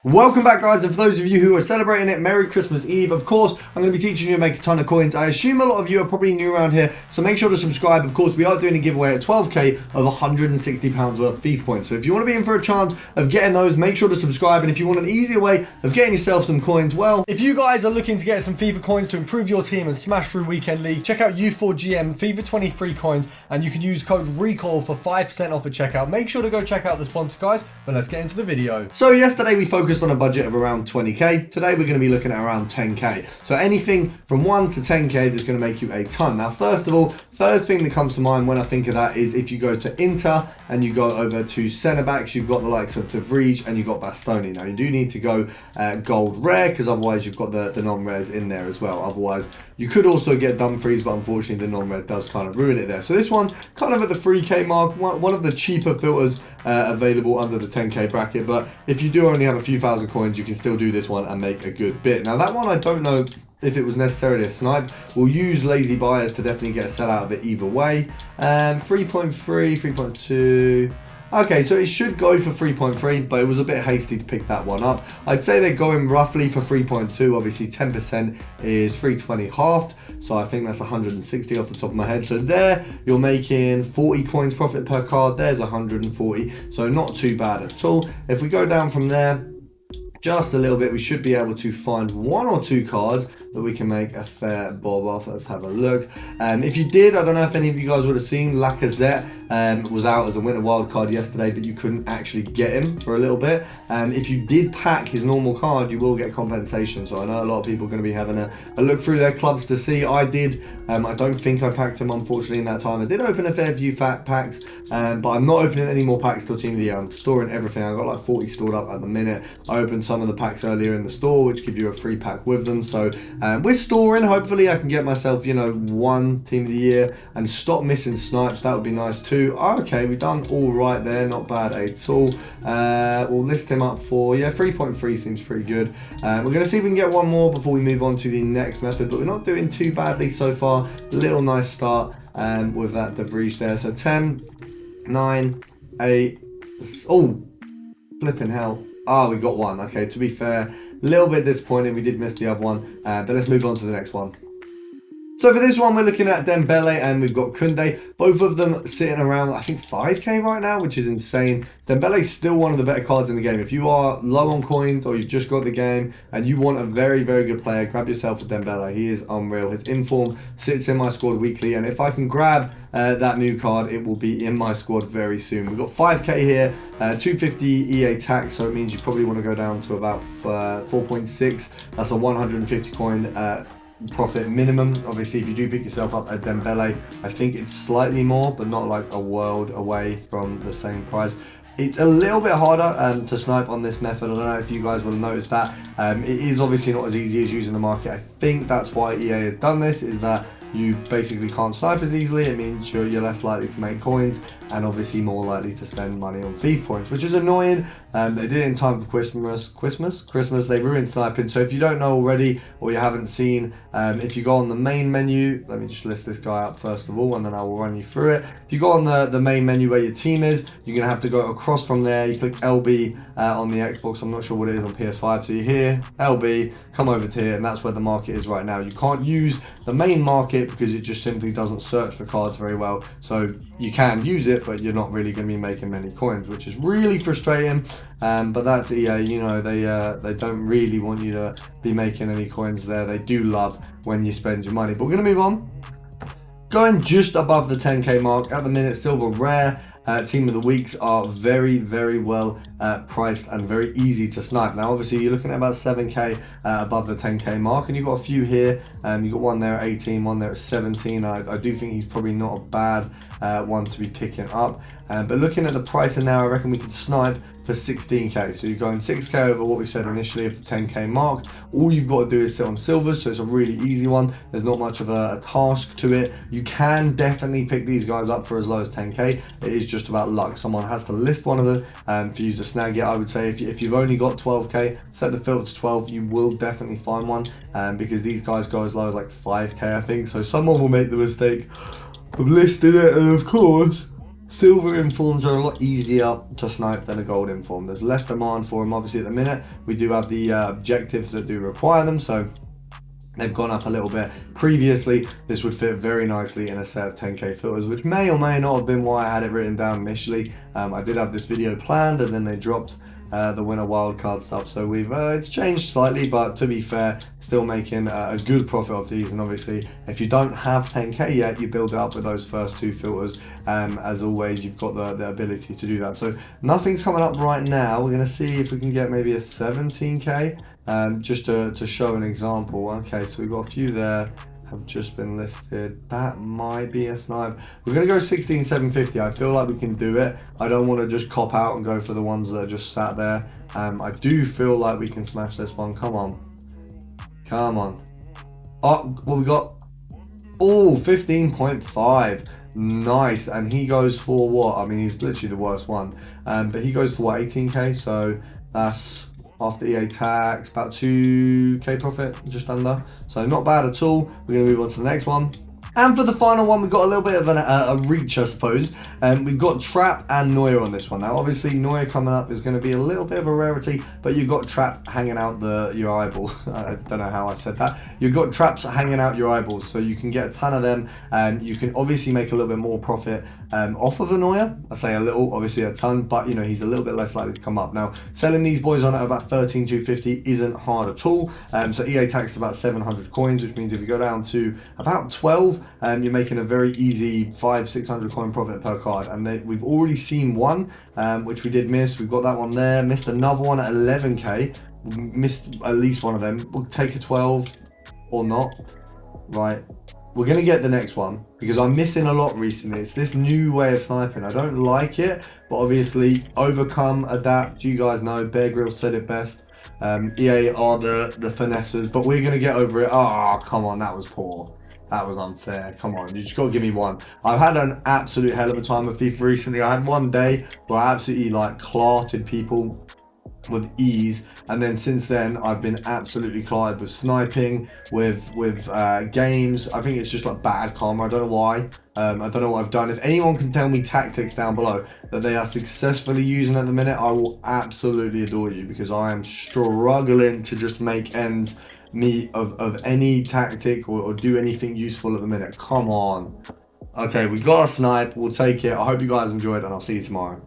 Welcome back, guys, and for those of you who are celebrating it, Merry Christmas Eve. Of course, I'm going to be teaching you to make a ton of coins. I assume a lot of you are probably new around here, so make sure to subscribe. Of course, we are doing a giveaway at 12k of £160 worth of FIFA points. So if you want to be in for a chance of getting those, make sure to subscribe. And if you want an easier way of getting yourself some coins, well, if you guys are looking to get some FIFA coins to improve your team and smash through Weekend League, check out U4GM FIFA 23 coins, and you can use code RECALL for 5% off at checkout. Make sure to go check out the sponsor, guys, but let's get into the video. So yesterday we focused on a budget of around 20k. Today we're going to be looking at around 10k. So anything from 1 to 10k that's going to make you a ton. Now, first of all, first thing that comes to mind when I think of that is if you go to Inter and you go over to centre backs, you've got the likes of De Vrij and you've got Bastoni. Now you do need to go gold rare, because otherwise you've got the non-rares in there as well. Otherwise you could also get Dumfries, but unfortunately the non-red does kind of ruin it there. So this one kind of at the 3k mark, one of the cheaper filters available under the 10k bracket. But if you do only have a few thousand coins, you can still do this one and make a good bit. Now that one, I don't know if it was necessarily a snipe. We'll use lazy buyers to definitely get a sell out of it either way. 3.3, 3.2. Okay, so it should go for 3.3, but it was a bit hasty to pick that one up. I'd say they're going roughly for 3.2. Obviously 10% is 320 halved, so I think that's 160 off the top of my head. So there you're making 40 coins profit per card. There's 140, so not too bad at all. If we go down from there just a little bit, we should be able to find one or two cards that we can make a fair bob off. Let's have a look. If you did, I don't know if any of you guys would have seen, Lacazette was out as a winter wild card yesterday, but you couldn't actually get him for a little bit. If you did pack his normal card, you will get compensation. So I know a lot of people are going to be having a look through their clubs to see. I did. I don't think I packed him, unfortunately, in that time. I did open a fair few packs, but I'm not opening any more packs till Team of the Year. I'm storing everything. I've got like 40 stored up at the minute. I opened some of the packs earlier in the store, which give you a free pack with them. So we're storing. Hopefully I can get myself, you know, one Team of the Year and stop missing snipes. That would be nice too. Okay, we've done all right there. Not bad at all. We'll list him up for, yeah, 3.3 seems pretty good. We're going to see if we can get one more before we move on to the next method, but we're not doing too badly so far. Little nice start with that De Vrij there. So 10, 9, 8. Oh, flipping hell. Oh, we got one. Okay, to be fair, a little bit disappointed we did miss the other one, but let's move on to the next one. So for this one, we're looking at Dembele and we've got Kunde. Both of them sitting around, I think, 5k right now, which is insane. Dembele's still one of the better cards in the game. If you are low on coins or you've just got the game and you want a very, very good player, grab yourself a Dembele. He is unreal. His inform sits in my squad weekly, and if I can grab that new card, it will be in my squad very soon. We've got 5k here, 250 EA tax, so it means you probably want to go down to about 4.6. That's a 150 coin profit minimum. Obviously, if you do pick yourself up at Dembele, I think it's slightly more, but not like a world away from the same price. It's a little bit harder to snipe on this method. I don't know if you guys will notice that. It is obviously not as easy as using the market. I think that's why EA has done this, is that you basically can't snipe as easily. It means you're less likely to make coins and obviously more likely to spend money on FIFA points, which is annoying. They did it in time for Christmas. They ruined sniping. So if you don't know already or you haven't seen, if you go on the main menu, let me just list this guy up first of all and then I will run you through it. If you go on the main menu where your team is, you're going to have to go across from there. You click LB on the Xbox. I'm not sure what it is on PS5. So you're here, LB, come over to here, and that's where the market is right now. You can't use the main market because it just simply doesn't search for cards very well. So you can use it, but you're not really going to be making many coins, which is really frustrating. But that's EA, you know, they don't really want you to be making any coins there. They do love when you spend your money. But we're going to move on. Going just above the 10k mark at the minute, silver rare. Team of the weeks are very, very well priced and very easy to snipe. Now obviously you're looking at about 7k above the 10k mark, and you've got a few here. You've got one there at 18, one there at 17. I do think he's probably not a bad one to be picking up. But looking at the pricing now, I reckon we could snipe for 16k. So you're going 6k over what we said initially of the 10k mark. All you've got to do is sit on silvers, so it's a really easy one. There's not much of a task to it. You can definitely pick these guys up for as low as 10k. It is just about luck. Someone has to list one of them for you to snag it. I would say if you've only got 12k, set the filter to 12. You will definitely find one because these guys go as low as like 5k, I think. So someone will make the mistake of listing it, and of course Silver informs are a lot easier to snipe than a gold inform. There's less demand for them, obviously, at the minute. We do have the objectives that do require them, so they've gone up a little bit. Previously, this would fit very nicely in a set of 10k filters, which may or may not have been why I had it written down initially. I did have this video planned, and then they dropped the winner wildcard stuff, so we've it's changed slightly, but to be fair, still making a good profit off these. And obviously, if you don't have 10k yet, you build it up with those first two filters. As always, you've got the ability to do that. So nothing's coming up right now. We're going to see if we can get maybe a 17k, just to show an example. Okay, so we've got a few there have just been listed. That might be a snipe. We're going to go 16,750. I feel like we can do it. I don't want to just cop out and go for the ones that are just sat there. I do feel like we can smash this one. Come on. Come on. Oh, what we got? Oh, 15.5. Nice. And he goes for what? I mean, he's literally the worst one. But he goes for what, 18k? So that's after EA tax, about 2k profit, just under. So not bad at all. We're going to move on to the next one. And for the final one, we've got a little bit of a reach, I suppose. We've got Trap and Neuer on this one. Now, obviously, Neuer coming up is going to be a little bit of a rarity, but you've got Trap hanging out your eyeball. I don't know how I said that. You've got Traps hanging out your eyeballs, so you can get a ton of them. You can obviously make a little bit more profit off of a Neuer. I say a little, obviously a ton, but you know, he's a little bit less likely to come up. Now, selling these boys on at about 13,250 isn't hard at all. So EA tax is about 700 coins, which means if you go down to about 12, you're making a very easy 500-600 coin profit per card. And we've already seen one, which we did miss. We've got that one there, missed another one at 11k, missed at least one of them. We'll take a 12 or not. Right, we're gonna get the next one because I'm missing a lot recently. It's this new way of sniping. I don't like it, but obviously overcome, adapt. You guys know Bear Grylls said it best. EA are the finessers, but we're gonna get over it. Oh, come on, that was poor. That was unfair. Come on, you just got to give me one. I've had an absolute hell of a time with FIFA recently. I had one day where I absolutely like clarted people with ease, and then since then I've been absolutely clarted with sniping, with games. I think it's just like bad karma. I don't know why. I don't know what I've done. If anyone can tell me tactics down below that they are successfully using at the minute, I will absolutely adore you, because I am struggling to just make ends meet of any tactic or do anything useful at the minute. Come on. Okay, we got a snipe. We'll take it. I hope you guys enjoyed, and I'll see you tomorrow.